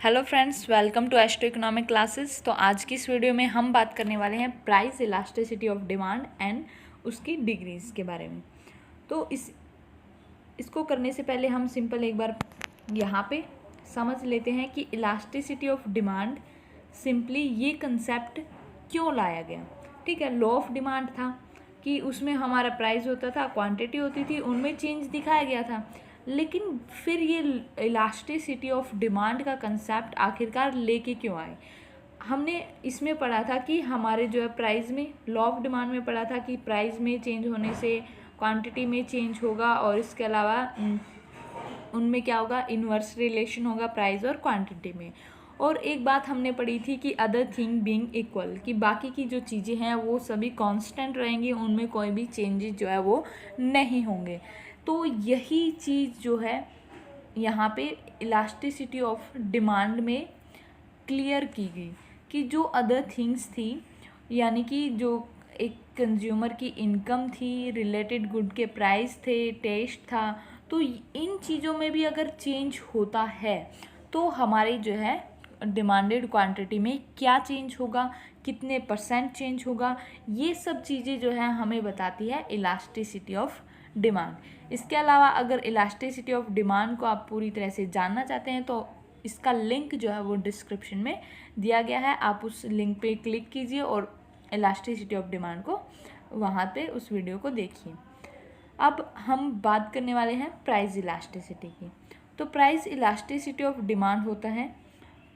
Hello friends, welcome to astro economic classes. तो आज की इस वीडियो में हम बात करने वाले हैं price elasticity of demand and उसकी डिग्रीज के बारे में। तो इसको करने से पहले हम सिंपल एक बार यहाँ पे समझ लेते हैं कि इलास्टिसिटी ऑफ डिमांड सिंपली ये कंसेप्ट क्यों लाया गया। ठीक है, लॉ ऑफ डिमांड था कि उसमें हमारा प्राइस होता था, क्वांटिटी होती थी, उनमें चेंज दिखाया गया था। लेकिन फिर ये इलास्टिसिटी ऑफ डिमांड का कंसेप्ट आखिरकार लेके क्यों आए। हमने इसमें पढ़ा था कि हमारे जो है प्राइस में, लॉ ऑफ डिमांड में पढ़ा था कि प्राइस में चेंज होने से क्वांटिटी में चेंज होगा, और इसके अलावा उनमें क्या होगा, इन्वर्स रिलेशन होगा प्राइस और क्वांटिटी में। और एक बात हमने पढ़ी थी कि अदर थिंग बीइंग इक्वल, कि बाकी की जो चीज़ें हैं वो सभी कांस्टेंट रहेंगी, उनमें कोई भी चेंजेस जो है वो नहीं होंगे। तो यही चीज़ जो है यहाँ पे इलास्टिसिटी ऑफ डिमांड में क्लियर की गई कि जो अदर थिंग्स थी, यानी कि जो एक कंज्यूमर की इनकम थी, रिलेटेड गुड के प्राइस थे, टेस्ट था, तो इन चीज़ों में भी अगर चेंज होता है तो हमारी जो है डिमांडेड क्वांटिटी में क्या चेंज होगा, कितने परसेंट चेंज होगा, ये सब चीज़ें जो है हमें बताती है इलास्टिसिटी ऑफ डिमांड। इसके अलावा अगर इलास्टिसिटी ऑफ डिमांड को आप पूरी तरह से जानना चाहते हैं तो इसका लिंक जो है वो डिस्क्रिप्शन में दिया गया है, आप उस लिंक पे क्लिक कीजिए और इलास्टिसिटी ऑफ डिमांड को वहाँ पे उस वीडियो को देखिए। अब हम बात करने वाले हैं प्राइस इलास्टिसिटी की। तो प्राइस इलास्टिसिटी ऑफ डिमांड होता है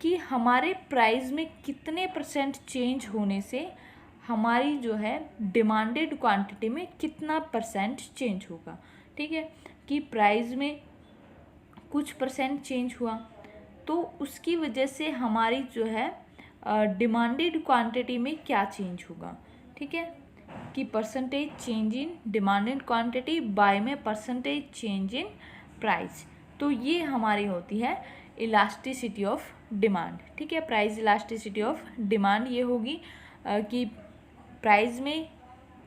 कि हमारे प्राइस में कितने परसेंट चेंज होने से हमारी जो है डिमांडेड क्वांटिटी में कितना परसेंट चेंज होगा। ठीक है, कि प्राइस में कुछ परसेंट चेंज हुआ तो उसकी वजह से हमारी जो है डिमांडेड क्वांटिटी में क्या चेंज होगा। ठीक है, कि percentage change in demanded quantity by में परसेंटेज चेंज इन प्राइस। तो ये हमारी होती है इलास्टिसिटी ऑफ डिमांड। ठीक है, प्राइस इलास्टिसिटी ऑफ डिमांड ये होगी कि प्राइस में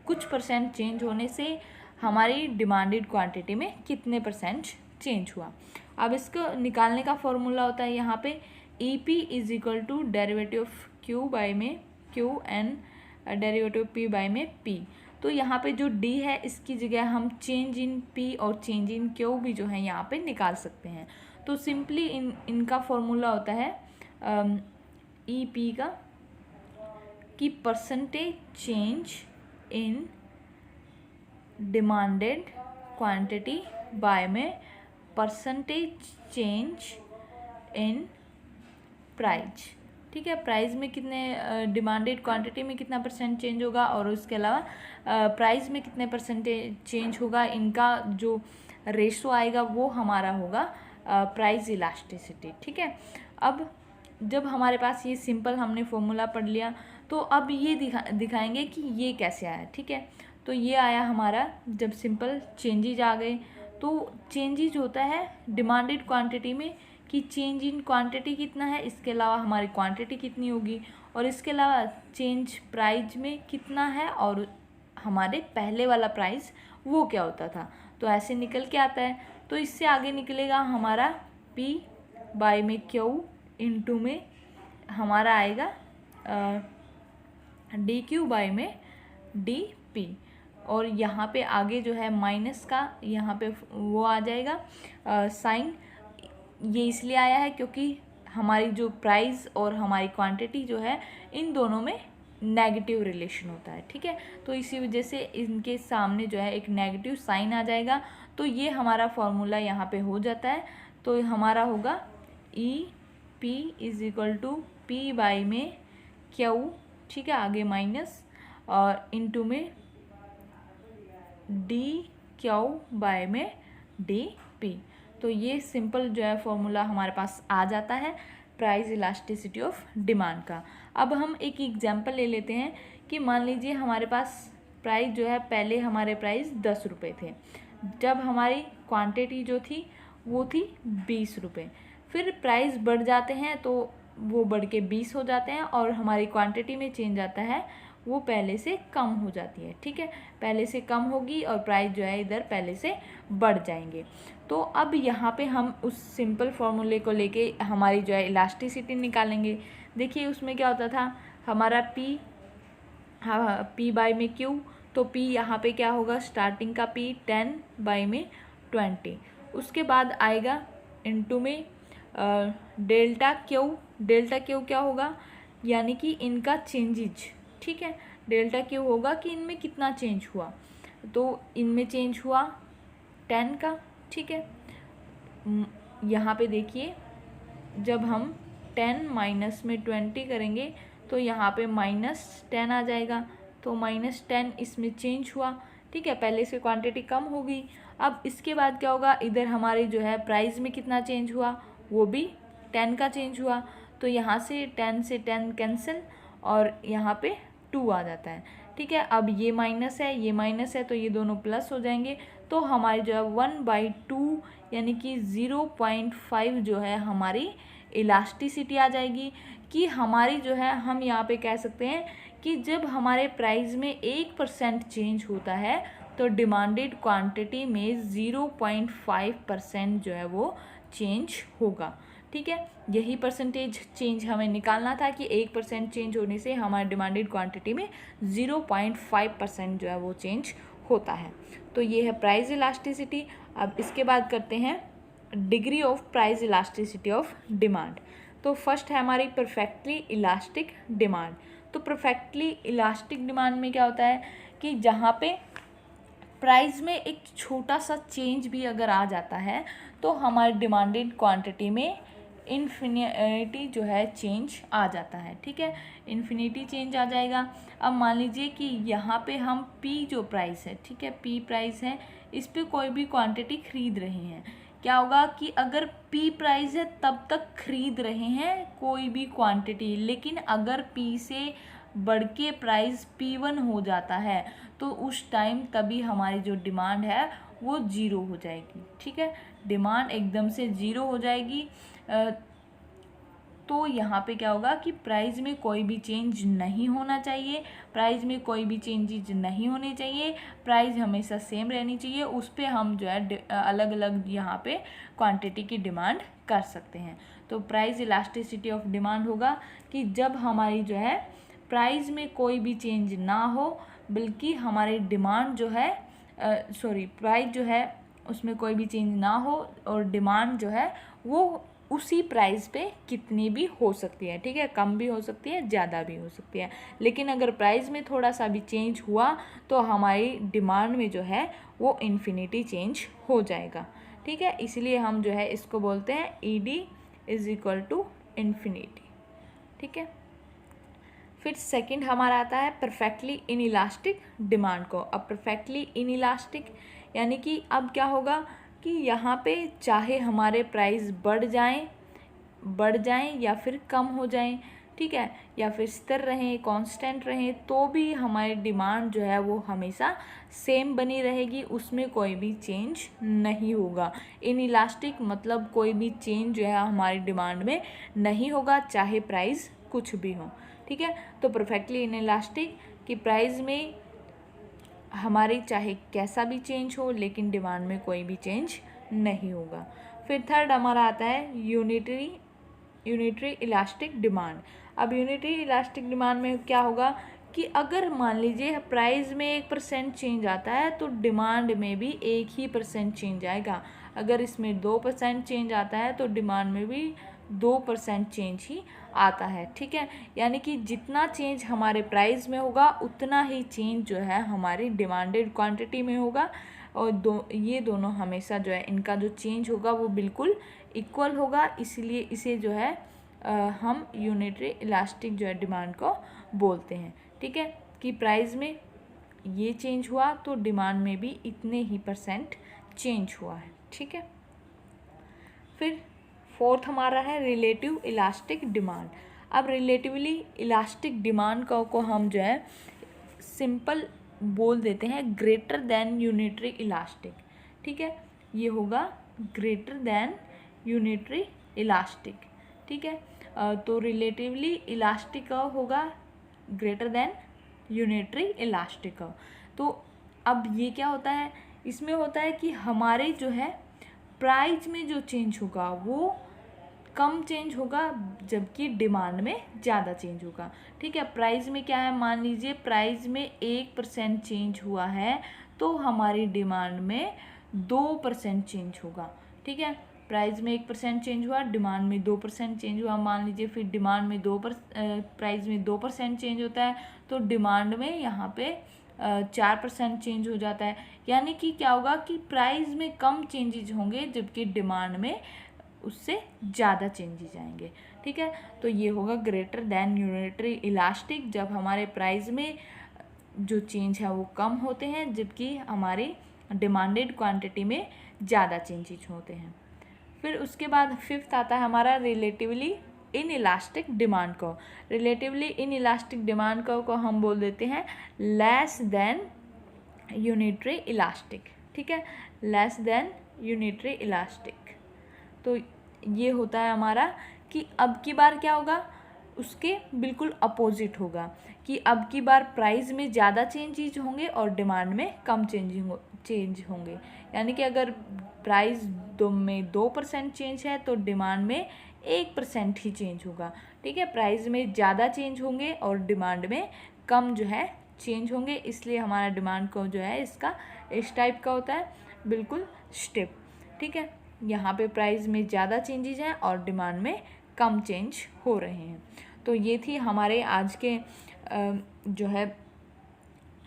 कुछ परसेंट चेंज होने से हमारी डिमांडेड क्वांटिटी में कितने परसेंट चेंज हुआ। अब इसको निकालने का फॉर्मूला होता है यहाँ पे E P is equal to derivative of Q by में Q and derivative P by में पी। तो यहाँ पे जो डी है इसकी जगह हम चेंज इन पी और चेंज इन क्यू भी जो है यहाँ पे निकाल सकते हैं। तो सिंपली इनका फॉर्मूला होता है ई पी का कि percentage change in demanded quantity by में परसेंटेज चेंज इन प्राइस। ठीक है, प्राइस में कितने, डिमांडेड क्वांटिटी में कितना परसेंट चेंज होगा और उसके अलावा प्राइस में कितने परसेंटेज चेंज होगा, इनका जो रेशो आएगा वो हमारा होगा प्राइस इलास्टिसिटी। ठीक है, अब जब हमारे पास ये सिंपल हमने फॉर्मूला पढ़ लिया तो अब ये दिखाएंगे कि ये कैसे आया। ठीक है, तो ये आया हमारा जब सिंपल चेंजेज आ गए। तो चेंजेज होता है डिमांडेड क्वांटिटी में कि चेंज इन क्वांटिटी कितना है, इसके अलावा हमारी क्वांटिटी कितनी होगी, और इसके अलावा चेंज प्राइस में कितना है और हमारे पहले वाला प्राइस वो क्या होता था। तो ऐसे निकल के आता है। तो इससे आगे निकलेगा हमारा P बाय में Q इंटू में हमारा आएगा डी क्यू बाय में डी पी, और यहाँ पे आगे जो है माइनस का यहाँ पे वो आ जाएगा साइन। ये इसलिए आया है क्योंकि हमारी जो प्राइस और हमारी क्वांटिटी जो है इन दोनों में नेगेटिव रिलेशन होता है। ठीक है, तो इसी वजह से इनके सामने जो है एक नेगेटिव साइन आ जाएगा। तो ये हमारा फॉर्मूला यहाँ पे हो जाता है। तो हमारा होगा E P is equal to P by में क्यू, ठीक है, आगे माइनस और इंटू में डी क्यू बाय में डी पी। तो ये सिंपल जो है फॉर्मूला हमारे पास आ जाता है प्राइस इलास्टिसिटी ऑफ डिमांड का। अब हम एक एग्जांपल ले लेते हैं कि मान लीजिए हमारे पास प्राइस जो है, पहले हमारे प्राइस 10 रुपये थे, जब हमारी क्वांटिटी जो थी वो थी 20 रुपये। फिर प्राइस बढ़ जाते हैं तो वो बढ़ के 20 हो जाते हैं और हमारी क्वांटिटी में चेंज आता है वो पहले से कम हो जाती है, ठीक है, पहले से कम होगी और प्राइस जो है इधर पहले से बढ़ जाएंगे। तो अब यहाँ पे हम उस सिंपल फॉर्मूले को लेके हमारी जो है इलास्टिसिटी निकालेंगे। देखिए उसमें क्या होता था हमारा P, हाँ P बाई में Q, तो P यहाँ पे क्या होगा, स्टार्टिंग का P 10 बाई में 20, उसके बाद आएगा इनटू में डेल्टा क्यू क्या होगा, यानी कि इनका चेंजेज, ठीक है, डेल्टा क्यू होगा कि इनमें कितना चेंज हुआ, तो इनमें चेंज हुआ 10 का, ठीक है। यहाँ पे देखिए जब हम 10 माइनस में 20 करेंगे तो यहाँ पे -10 आ जाएगा, तो -10 इसमें चेंज हुआ, ठीक है, पहले से क्वांटिटी कम हो गई। अब इसके बाद क्या होगा, इधर हमारी जो है प्राइस में कितना चेंज हुआ, वो भी 10 का चेंज हुआ, तो यहाँ से 10 से 10 कैंसिल और यहाँ पे 2 आ जाता है, ठीक है। अब ये माइनस है, ये माइनस है, तो ये दोनों प्लस हो जाएंगे, तो हमारी जो है 1/2 यानी कि 0.5 जो है हमारी इलास्टिसिटी आ जाएगी। कि हमारी जो है हम यहाँ पे कह सकते हैं कि जब हमारे प्राइस में 1% चेंज होता है तो डिमांडेड क्वांटिटी में 0.5% जो है वो चेंज होगा, ठीक है। यही परसेंटेज चेंज हमें निकालना था कि 1% चेंज होने से हमारे डिमांडेड क्वांटिटी में 0.5% जो है वो चेंज होता है। तो ये है प्राइस इलास्टिसिटी। अब इसके बाद करते हैं degree of price elasticity of demand. तो फर्स्ट है हमारी परफेक्टली इलास्टिक डिमांड। तो परफेक्टली इलास्टिक डिमांड में क्या होता है कि जहाँ पे प्राइस में एक छोटा सा चेंज भी अगर आ जाता है तो हमारे डिमांडेड क्वांटिटी में इन्फिनिटी जो है चेंज आ जाता है, ठीक है, इन्फिनिटी चेंज आ जाएगा। अब मान लीजिए कि यहाँ पे हम P जो प्राइस है, ठीक है, P प्राइस है, इस पे कोई भी क्वांटिटी खरीद रहे हैं, क्या होगा कि अगर P प्राइस है तब तक खरीद रहे हैं कोई भी क्वांटिटी, लेकिन अगर P से बढ़ के प्राइस P1 हो जाता है तो उस टाइम तभी हमारी जो डिमांड है वो ज़ीरो हो जाएगी, ठीक है, डिमांड एकदम से ज़ीरो हो जाएगी। तो यहाँ पे क्या होगा कि प्राइस में कोई भी चेंज नहीं होना चाहिए, प्राइस में कोई भी चेंजेज नहीं होने चाहिए, प्राइस हमेशा सेम रहनी चाहिए, उस पर हम जो है अलग अलग यहाँ पे क्वांटिटी की डिमांड कर सकते हैं। तो प्राइस इलास्टिसिटी ऑफ डिमांड होगा कि जब हमारी जो है प्राइस में कोई भी चेंज ना हो, बल्कि हमारी डिमांड जो है प्राइस जो है उसमें कोई भी चेंज ना हो और डिमांड जो है वो उसी प्राइस पे कितनी भी हो सकती है, ठीक है, कम भी हो सकती है, ज़्यादा भी हो सकती है, लेकिन अगर प्राइस में थोड़ा सा भी चेंज हुआ तो हमारी डिमांड में जो है वो इन्फिनिटी चेंज हो जाएगा, ठीक है। इसलिए हम जो है इसको बोलते हैं ED = इन्फिनिटी, ठीक है। फिर सेकंड हमारा आता है परफेक्टली इनइलास्टिक डिमांड को। अब परफेक्टली इनइलास्टिक यानी कि अब क्या होगा कि यहाँ पे चाहे हमारे प्राइस बढ़ जाएं या फिर कम हो जाएं, ठीक है, या फिर स्थिर रहें, कांस्टेंट रहें, तो भी हमारी डिमांड जो है वो हमेशा सेम बनी रहेगी, उसमें कोई भी चेंज नहीं होगा। इनइलास्टिक मतलब कोई भी चेंज जो है हमारी डिमांड में नहीं होगा, चाहे प्राइस कुछ भी हो, ठीक है। तो परफेक्टली इनइलास्टिक की प्राइस में हमारी चाहे कैसा भी चेंज हो लेकिन डिमांड में कोई भी चेंज नहीं होगा। फिर थर्ड हमारा आता है यूनिटरी इलास्टिक डिमांड। अब यूनिटरी इलास्टिक डिमांड में क्या होगा कि अगर मान लीजिए प्राइस में 1% चेंज आता है तो डिमांड में भी 1% चेंज आएगा, अगर इसमें 2% चेंज आता है तो डिमांड में भी 2% चेंज ही आता है, ठीक है। यानी कि जितना चेंज हमारे प्राइस में होगा उतना ही चेंज जो है हमारी डिमांडेड क्वांटिटी में होगा, और ये दोनों हमेशा जो है इनका जो चेंज होगा वो बिल्कुल इक्वल होगा, इसलिए इसे जो है हम यूनिटरी इलास्टिक जो है डिमांड को बोलते हैं, ठीक है, कि प्राइस में ये चेंज हुआ तो डिमांड में भी इतने ही % चेंज हुआ है, ठीक है। फिर फोर्थ हमारा है रिलेटिव इलास्टिक डिमांड। अब रिलेटिवली इलास्टिक डिमांड को हम जो है सिंपल बोल देते हैं ग्रेटर देन यूनिटरी इलास्टिक, ठीक है, ये होगा ग्रेटर देन यूनिटरी इलास्टिक, ठीक है। तो रिलेटिवली इलास्टिक होगा greater than unitary elastic curve. तो अब ये क्या होता है, इसमें होता है कि हमारे जो है प्राइस में जो चेंज होगा वो कम चेंज होगा, जबकि डिमांड में ज़्यादा चेंज होगा। ठीक है, प्राइस में क्या है, मान लीजिए प्राइस में 1% चेंज हुआ है तो हमारी डिमांड में 2% चेंज होगा। ठीक है, प्राइस में 1% चेंज हुआ, डिमांड में 2% चेंज हुआ। मान लीजिए फिर डिमांड में प्राइस में 2% चेंज होता है तो डिमांड में यहाँ पे 4% चेंज हो जाता है। यानी कि क्या होगा कि प्राइस में कम चेंजेज होंगे जबकि डिमांड में उससे ज़्यादा चेंजेज आएंगे। ठीक है, तो ये होगा ग्रेटर देन यूनिटरी इलास्टिक, जब हमारे प्राइस में जो चेंज है वो कम होते हैं जबकि हमारी डिमांडेड क्वांटिटी में ज़्यादा चेंजेज होते हैं। फिर उसके बाद फिफ्थ आता है हमारा relatively in elastic demand curve. Relatively in elastic demand curve को हम बोल देते हैं लेस देन यूनिटरी इलास्टिक। ठीक है, लेस देन यूनिटरी इलास्टिक। तो ये होता है हमारा कि अब की बार क्या होगा, उसके बिल्कुल अपोजिट होगा कि अब की बार प्राइस में ज़्यादा चेंजेज होंगे और डिमांड में कम चेंज होंगे। यानी कि अगर प्राइस में 2% चेंज है तो डिमांड में 1% ही चेंज होगा। ठीक है, प्राइस में ज़्यादा चेंज होंगे और डिमांड में कम जो है चेंज होंगे, इसलिए हमारा डिमांड को जो है इसका इस टाइप का होता है, बिल्कुल स्टेप। ठीक है, यहाँ पे प्राइस में ज़्यादा चेंजेज हैं और डिमांड में कम चेंज हो रहे हैं। तो ये थी हमारे आज के जो है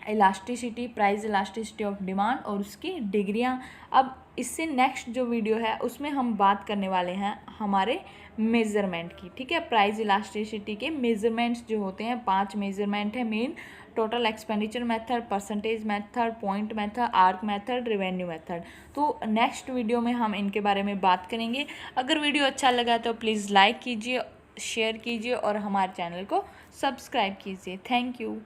elasticity, price elasticity of demand और उसकी डिग्रियाँ। अब इससे नेक्स्ट जो वीडियो है उसमें हम बात करने वाले हैं हमारे मेज़रमेंट की। ठीक है, प्राइस इलास्टिसिटी के मेज़रमेंट्स जो होते हैं 5 मेज़रमेंट है main: total expenditure method, percentage method, point method, arc method, revenue method. तो नेक्स्ट वीडियो में हम इनके बारे में बात करेंगे। अगर वीडियो अच्छा लगा तो प्लीज़ लाइक कीजिए, शेयर कीजिए और हमारे चैनल को सब्सक्राइब कीजिए। Thank you.